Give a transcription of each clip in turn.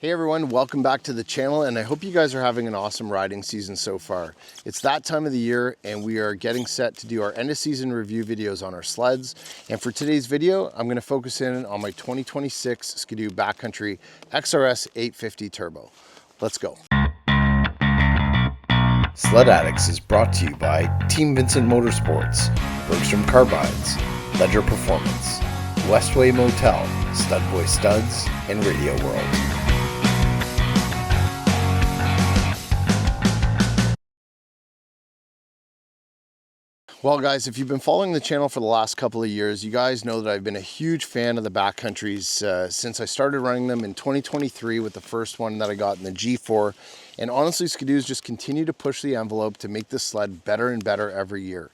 Hey everyone, welcome back to the channel, and I hope you guys are having an awesome riding season so far. It's that time of the year and we are getting set to do our end of season review videos on our sleds. And for today's video, I'm going to focus in on my 2026 Skidoo Backcountry XRS 850 Turbo. Let's go. Sled Addicts is brought to you by Team Vincent Motorsports, Bergstrom Carbines, Ledger Performance, Westway Motel, Studboy Studs, and Radio World. Well guys, if you've been following the channel for the last couple of years, you guys know that I've been a huge fan of the Backcountries since I started running them in 2023 with the first one that I got in the G4. And honestly, Skidoos just continue to push the envelope to make this sled better and better every year.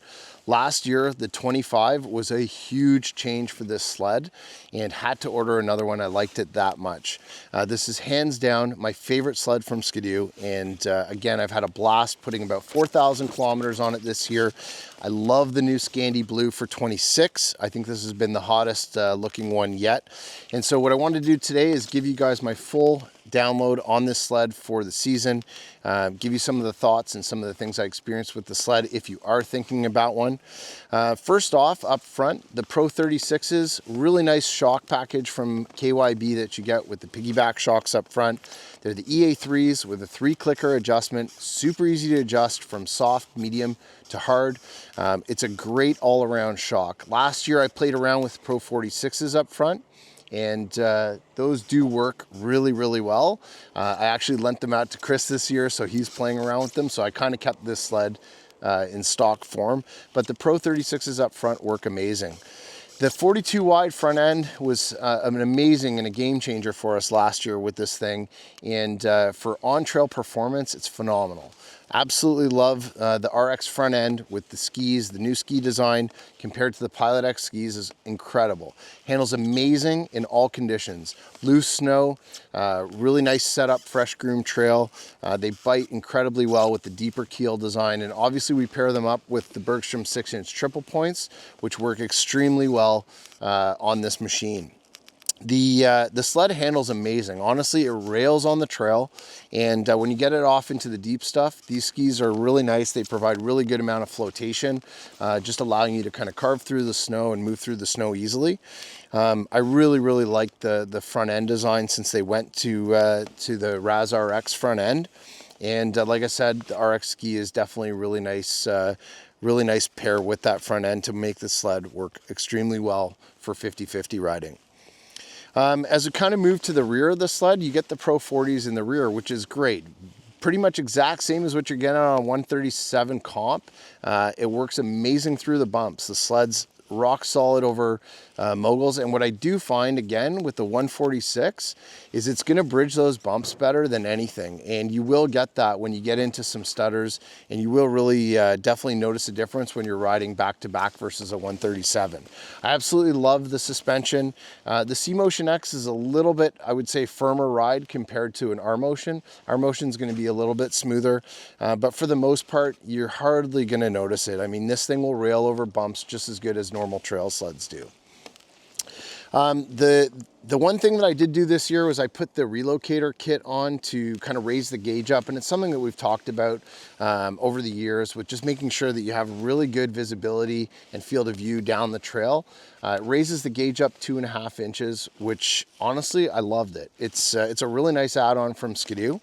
Last year, the 25 was a huge change for this sled and had to order another one. I liked it that much. This is hands down my favorite sled from Skidoo. And again, I've had a blast putting about 4,000 kilometers on it this year. I love the new Scandi Blue for 26. I think this has been the hottest looking one yet. And so what I wanted to do today is give you guys my full download on this sled for the season, give you some of the thoughts and some of the things I experienced with the sled if you are thinking about one. First off, up front, the Pro 36s, really nice shock package from KYB that you get with the piggyback shocks up front. They're the EA3s with a 3-clicker adjustment, super easy to adjust from soft, medium to hard. It's a great all-around shock. Last year I played around with Pro 46s up front, and those do work really, really well. I actually lent them out to Chris this year, so he's playing around with them. So I kind of kept this sled in stock form, but the Pro 36s up front work amazing. The 42 wide front end was an amazing and a game changer for us last year with this thing. And for on-trail performance, it's phenomenal. Absolutely love the RX front end with the skis. The new ski design compared to the Pilot X skis is incredible. Handles amazing in all conditions. Loose snow, really nice setup, fresh groomed trail. They bite incredibly well with the deeper keel design. And obviously we pair them up with the Bergstrom 6-inch triple points, which work extremely well on this machine. The sled handles amazing. Honestly, it rails on the trail, and when you get it off into the deep stuff, these skis are really nice. They provide really good amount of flotation, just allowing you to kind of carve through the snow and move through the snow easily. I really like the front end design since they went to the Raz RX front end. And like I said, the RX ski is definitely a really nice pair with that front end to make the sled work extremely well for 50-50 riding. As we kind of move to the rear of the sled, you get the Pro 40s in the rear, which is great. Pretty much exact same as what you're getting on a 137 comp. It works amazing through the bumps. The sled's rock solid over moguls, and what I do find again with the 146 is it's going to bridge those bumps better than anything, and you will get that when you get into some stutters, and you will really definitely notice a difference when you're riding back to back versus a 137. I absolutely love the suspension. The C-Motion X is a little bit, I would say, firmer ride compared to an R-Motion. R-Motion is going to be a little bit smoother, but for the most part you're hardly going to notice it. I mean, this thing will rail over bumps just as good as normal trail sleds do. The one thing that I did do this year was I put the relocator kit on to kind of raise the gauge up, and it's something that we've talked about over the years with just making sure that you have really good visibility and field of view down the trail. It raises the gauge up 2.5 inches, which honestly, I loved it. It's a really nice add-on from Skidoo.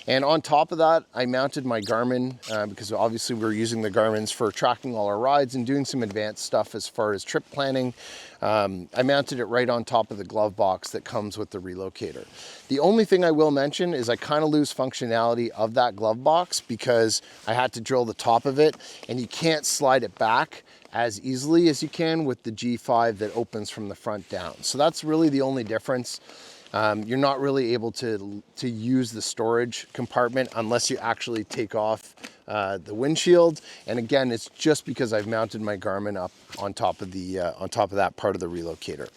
And on top of that, I mounted my Garmin because obviously we're using the Garmins for tracking all our rides and doing some advanced stuff as far as trip planning. I mounted it right on top of the glove box that comes with the relocator. The only thing I will mention is I kind of lose functionality of that glove box because I had to drill the top of it, and you can't slide it back as easily as you can with the G5 that opens from the front down. So that's really the only difference. You're not really able to use the storage compartment unless you actually take off the windshield. And again, it's just because I've mounted my Garmin up on top of that part of the relocator.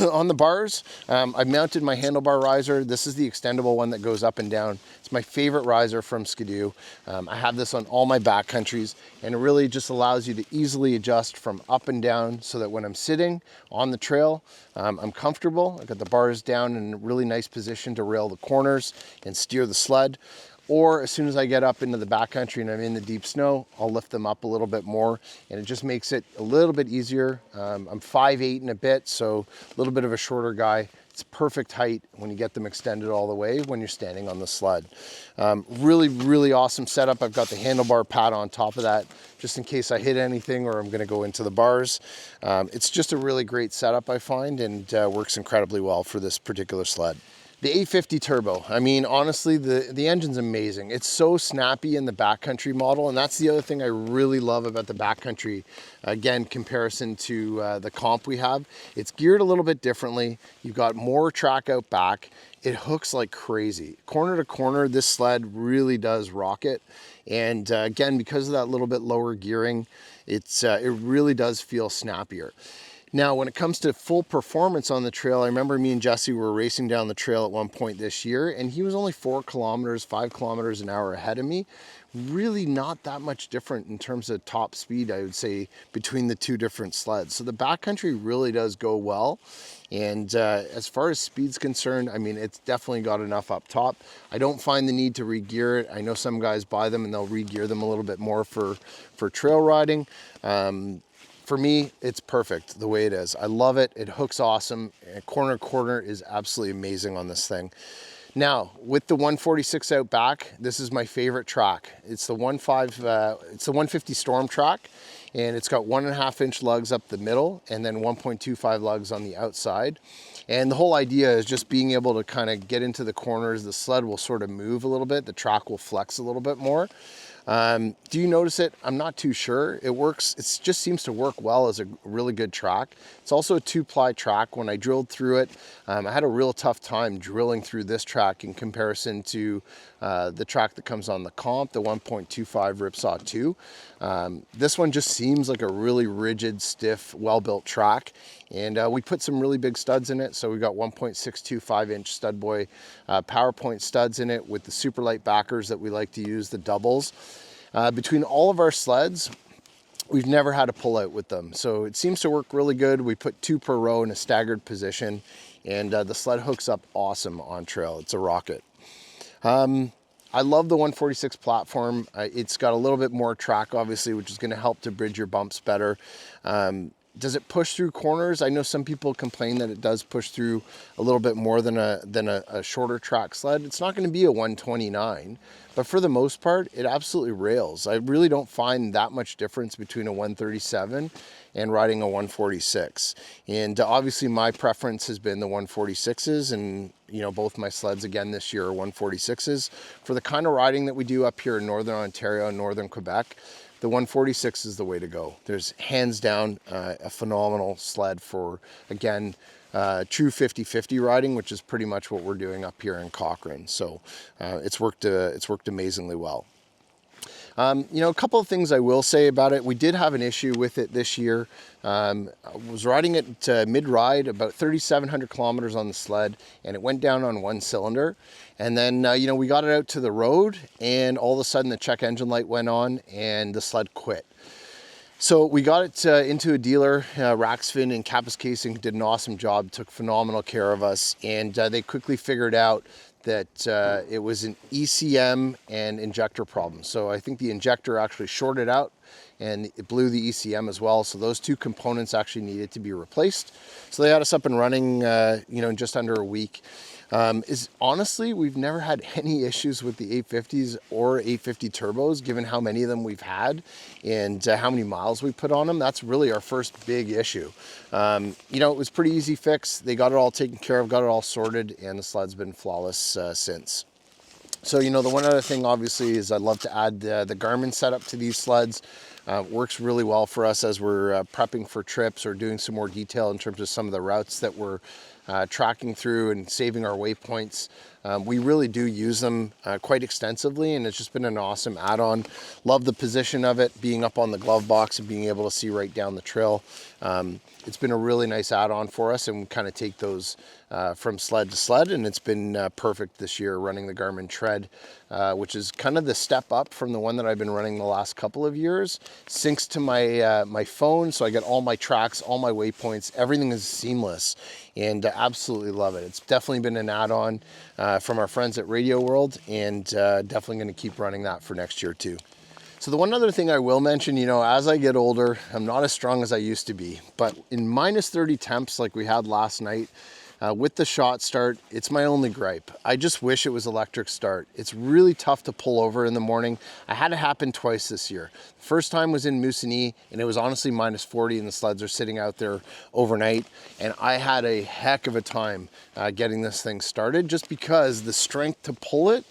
On the bars, I mounted my handlebar riser. This is the extendable one that goes up and down. It's my favorite riser from Skidoo. I have this on all my backcountries, and it really just allows you to easily adjust from up and down so that when I'm sitting on the trail, I'm comfortable. I got the bars down in a really nice position to rail the corners and steer the sled. Or as soon as I get up into the backcountry and I'm in the deep snow, I'll lift them up a little bit more, and it just makes it a little bit easier. I'm 5'8" and a bit, so a little bit of a shorter guy. It's perfect height when you get them extended all the way when you're standing on the sled. Really, really awesome setup. I've got the handlebar pad on top of that, just in case I hit anything or I'm gonna go into the bars. It's just a really great setup, I find, and works incredibly well for this particular sled. The 850 turbo, I mean, honestly, the engine's amazing. It's so snappy in the backcountry model, and that's the other thing I really love about the backcountry, again, comparison to the comp we have. It's geared a little bit differently. You've got more track out back. It hooks like crazy. Corner to corner, this sled really does rock it. And again, because of that little bit lower gearing, it really does feel snappier. Now, when it comes to full performance on the trail, I remember me and Jesse were racing down the trail at one point this year, and he was only 4 kilometers, 5 kilometers an hour ahead of me. Really not that much different in terms of top speed, I would say, between the two different sleds. So the backcountry really does go well. And as far as speed's concerned, I mean, it's definitely got enough up top. I don't find the need to re-gear it. I know some guys buy them and they'll re-gear them a little bit more for trail riding. For me, it's perfect the way it is. I love it. It hooks awesome. Corner to corner is absolutely amazing on this thing. Now, with the 146 out back, this is my favorite track. It's the 150 Storm track, and it's got 1.5 inch lugs up the middle and then 1.25 lugs on the outside. And the whole idea is just being able to kind of get into the corners. The sled will sort of move a little bit. The track will flex a little bit more. Do you notice it? I'm not too sure. It works. It just seems to work well as a really good track. It's also a 2-ply track. When I drilled through it, I had a real tough time drilling through this track in comparison to the track that comes on the comp, the 1.25 Ripsaw 2. This one just seems like a really rigid, stiff, well-built track. And we put some really big studs in it. So we got 1.625 inch stud boy PowerPoint studs in it with the super light backers that we like to use, the doubles. Between all of our sleds, we've never had a pull out with them. So it seems to work really good. We put 2 per row in a staggered position, and the sled hooks up awesome on trail. It's a rocket. I love the 146 platform. It's got a little bit more track, obviously, which is going to help to bridge your bumps better. Does it push through corners? I know some people complain that it does push through a little bit more than a shorter track sled. It's not going to be a 129, but for the most part, it absolutely rails. I really don't find that much difference between a 137 and riding a 146. And obviously my preference has been the 146s, and you know, both my sleds again this year are 146s. For the kind of riding that we do up here in Northern Ontario and Northern Quebec, the 146 is the way to go. There's hands down a phenomenal sled for, again, true 50-50 riding, which is pretty much what we're doing up here in Cochrane. So it's worked amazingly well. You know, a couple of things I will say about it. We did have an issue with it this year. I was riding it mid-ride, about 3,700 kilometers on the sled, and it went down on 1 cylinder. And then, you know, we got it out to the road, and all of a sudden the check engine light went on and the sled quit. So we got it into a dealer, Raxfin and Kappas Casing did an awesome job, took phenomenal care of us, and they quickly figured out that it was an ECM and injector problem. So I think the injector actually shorted out and it blew the ECM as well. So those 2 components actually needed to be replaced. So they had us up and running, you know, in just under a week. Honestly, we've never had any issues with the 850s or 850 turbos, given how many of them we've had and how many miles we put on them. That's really our first big issue. You know, it was pretty easy fix. They got it all taken care of, got it all sorted, and the sled's been flawless since. So, you know, the one other thing obviously is I'd love to add the Garmin setup to these sleds. Works really well for us as we're prepping for trips or doing some more detail in terms of some of the routes that we're tracking through and saving our waypoints. We really do use them quite extensively, and it's just been an awesome add-on. Love the position of it, being up on the glove box and being able to see right down the trail. It's been a really nice add-on for us, and we kind of take those from sled to sled, and it's been perfect this year running the Garmin Tread, which is kind of the step up from the one that I've been running the last couple of years. Syncs to my my phone, so I get all my tracks, all my waypoints, everything is seamless, and absolutely love it. It's definitely been an add-on from our friends at Radio World, and definitely going to keep running that for next year too. So the one other thing I will mention, you know, as I get older, I'm not as strong as I used to be, but in minus 30 temps like we had last night, with the shot start, it's my only gripe. I just wish it was electric start. It's really tough to pull over in the morning. I had it happen twice this year. The first time was in Moosonee, and it was honestly minus 40, and the sleds are sitting out there overnight, and I had a heck of a time getting this thing started, just because the strength to pull it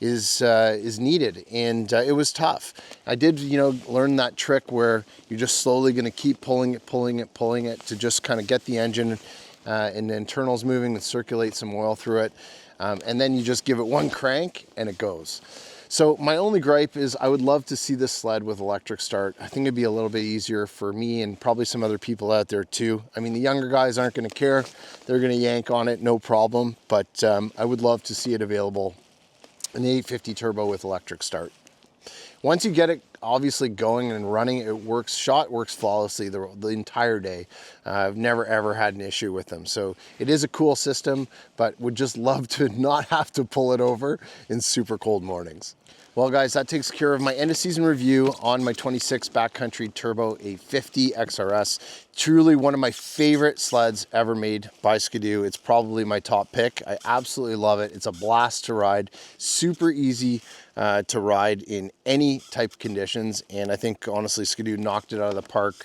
is needed, and it was tough. I did, you know, learn that trick where you're just slowly going to keep pulling it to just kind of get the engine and the internals moving and circulate some oil through it, and then you just give it one crank and it goes. So my only gripe is I would love to see this sled with electric start. I think it'd be a little bit easier for me and probably some other people out there too. I mean, the younger guys aren't going to care. They're going to yank on it, no problem, but I would love to see it available in the 850 turbo with electric start. Once you get it obviously going and running, it works. Shot works flawlessly the entire day. I've never ever had an issue with them. So it is a cool system, but would just love to not have to pull it over in super cold mornings. Well guys, that takes care of my end of season review on my 26 Backcountry Turbo 850 XRS. Truly one of my favorite sleds ever made by Skidoo. It's probably my top pick. I absolutely love it. It's a blast to ride, super easy to ride in any type of conditions. And I think honestly, Skidoo knocked it out of the park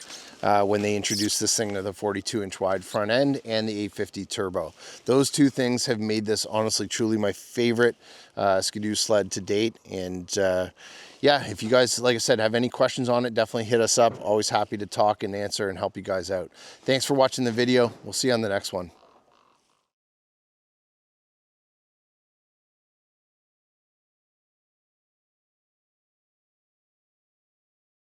when they introduced this thing to the 42-inch wide front end and the 850 turbo. Those two things have made this honestly truly my favorite Skidoo sled to date. And yeah, if you guys, like I said, have any questions on it, definitely hit us up. Always happy to talk and answer and help you guys out. Thanks for watching the video. We'll see you on the next one.